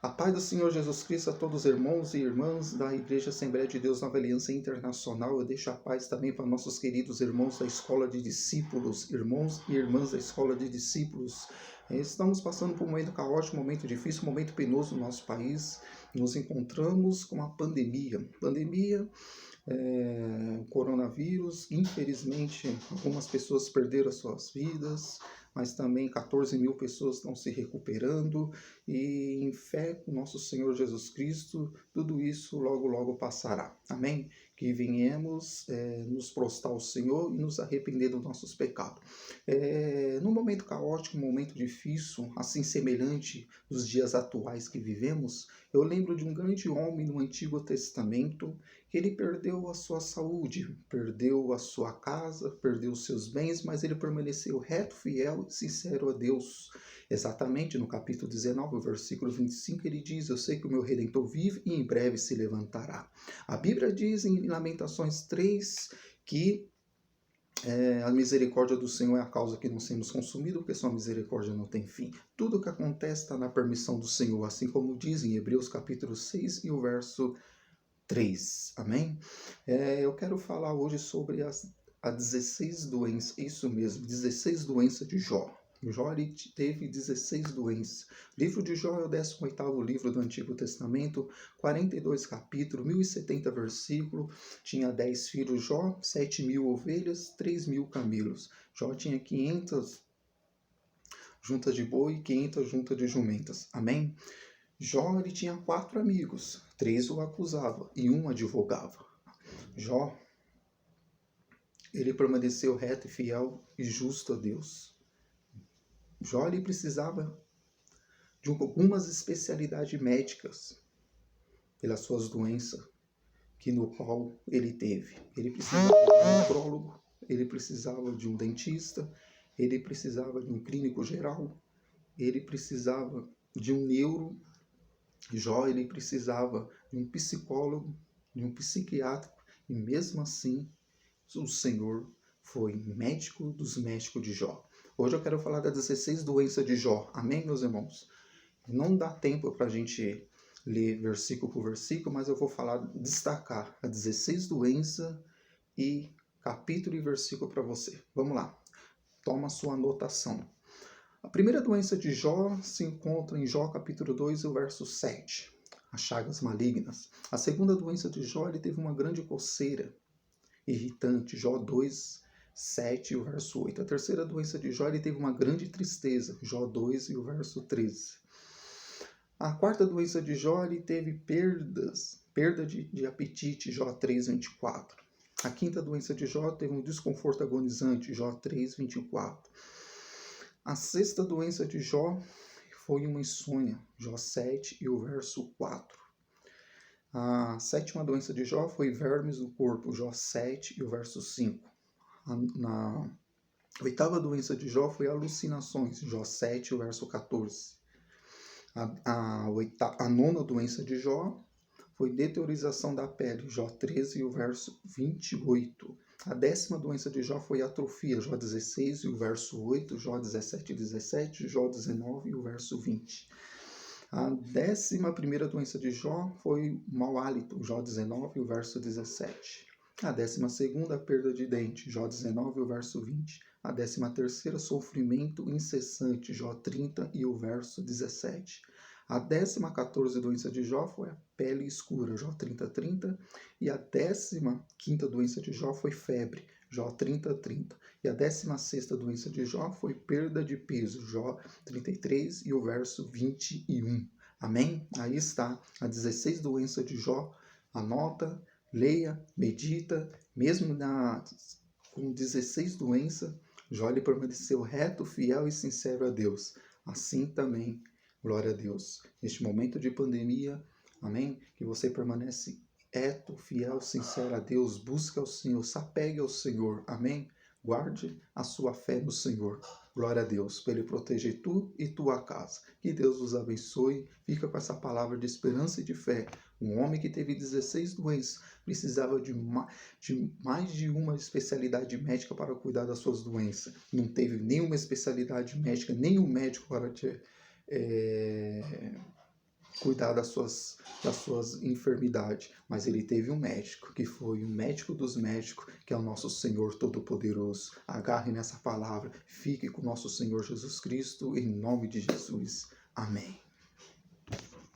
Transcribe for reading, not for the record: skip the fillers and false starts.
A paz do Senhor Jesus Cristo a todos os irmãos e irmãs da Igreja Assembleia de Deus Nova Aliança Internacional. Eu deixo a paz também para nossos queridos irmãos da Escola de Discípulos, irmãos e irmãs da Escola de Discípulos. Estamos passando por um momento caótico, um momento difícil, um momento penoso no nosso país. Nos encontramos com a pandemia. O coronavírus, infelizmente, algumas pessoas perderam as suas vidas, mas também 14 mil pessoas estão se recuperando e em fé com nosso Senhor Jesus Cristo, tudo isso logo, logo passará. Amém? Que venhamos nos prostrar ao Senhor e nos arrepender dos nossos pecados. Num momento caótico, um momento difícil, assim semelhante dos dias atuais que vivemos, eu lembro de um grande homem no Antigo Testamento, que ele perdeu a sua saúde, perdeu a sua casa, perdeu os seus bens, mas ele permaneceu reto, fiel e sincero a Deus. Exatamente no capítulo 19, versículo 25, ele diz: eu sei que o meu Redentor vive e em breve se levantará. A Bíblia diz em Lamentações 3 que a misericórdia do Senhor é a causa que não sermos consumidos, porque sua misericórdia não tem fim. Tudo o que acontece está na permissão do Senhor, assim como diz em Hebreus capítulo 6 e o verso 3. Amém? Eu quero falar hoje sobre as 16 doenças, isso mesmo, 16 doenças de Jó. Jó ele teve 16 doenças. O livro de Jó é o 18º livro do Antigo Testamento, 42 capítulos, 1070 versículos, tinha 10 filhos Jó, 7.000 ovelhas, 3.000 camelos. Jó tinha 500 juntas de boi e 500 juntas de jumentas. Amém? Jó ele tinha 4 amigos, 3 o acusavam e 1 advogava. Jó, ele permaneceu reto e fiel e justo a Deus. Jó ele precisava de algumas especialidades médicas pelas suas doenças no qual ele teve. Ele precisava de um nutrólogo, ele precisava de um dentista, ele precisava de um clínico geral, ele precisava de um neuro. Jó ele precisava de um psicólogo, de um psiquiatra, e mesmo assim o Senhor foi médico dos médicos de Jó. Hoje eu quero falar das 16 doenças de Jó. Amém, meus irmãos? Não dá tempo para a gente ler versículo por versículo, mas eu vou destacar as 16 doenças e capítulo e versículo para você. Vamos lá, toma sua anotação. A primeira doença de Jó se encontra em Jó capítulo 2, o verso 7, as chagas malignas. A segunda doença de Jó, ele teve uma grande coceira irritante, Jó 2, 7 e o verso 8. A terceira doença de Jó, ele teve uma grande tristeza, Jó 2 e o verso 13. A quarta doença de Jó, ele teve perda de apetite, Jó 3, 24. A quinta doença de Jó teve um desconforto agonizante, Jó 3, 24. A sexta doença de Jó foi uma insônia, Jó 7 e o verso 4. A sétima doença de Jó foi vermes do corpo, Jó 7 e o verso 5. A oitava doença de Jó foi alucinações, Jó 7 e o verso 14. A nona doença de Jó foi deteriorização da pele, Jó 13 e o verso 28. A 10ª doença de Jó foi atrofia, Jó 16 e o verso 8, Jó 17 e 17, Jó 19 e o verso 20. A 11ª doença de Jó foi mau hálito, Jó 19 e o verso 17. A 12ª, perda de dente, Jó 19 e o verso 20. A 13ª, sofrimento incessante, Jó 30 e o verso 17. A 14ª doença de Jó foi a pele escura, Jó 30, 30. E a 15ª doença de Jó foi febre, Jó 30, 30. E a 16ª doença de Jó foi perda de peso, Jó 33 e o verso 21. Amém? Aí está a 16 doenças de Jó. Anota, leia, medita. Mesmo com 16 doenças, Jó ele permaneceu reto, fiel e sincero a Deus. Assim também, glória a Deus. Neste momento de pandemia, amém? Que você permanece reto, fiel, sincero a Deus. Busca o Senhor, se apegue ao Senhor. Amém? Guarde a sua fé no Senhor. Glória a Deus, para Ele proteger tu e tua casa. Que Deus os abençoe. Fica com essa palavra de esperança e de fé. Um homem que teve 16 doenças precisava de mais de uma especialidade médica para cuidar das suas doenças. Não teve nenhuma especialidade médica, nenhum médico para te cuidar das suas enfermidades, mas ele teve um médico, que foi o médico dos médicos, que é o nosso Senhor Todo-Poderoso. Agarre nessa palavra, fique com o nosso Senhor Jesus Cristo, em nome de Jesus. Amém.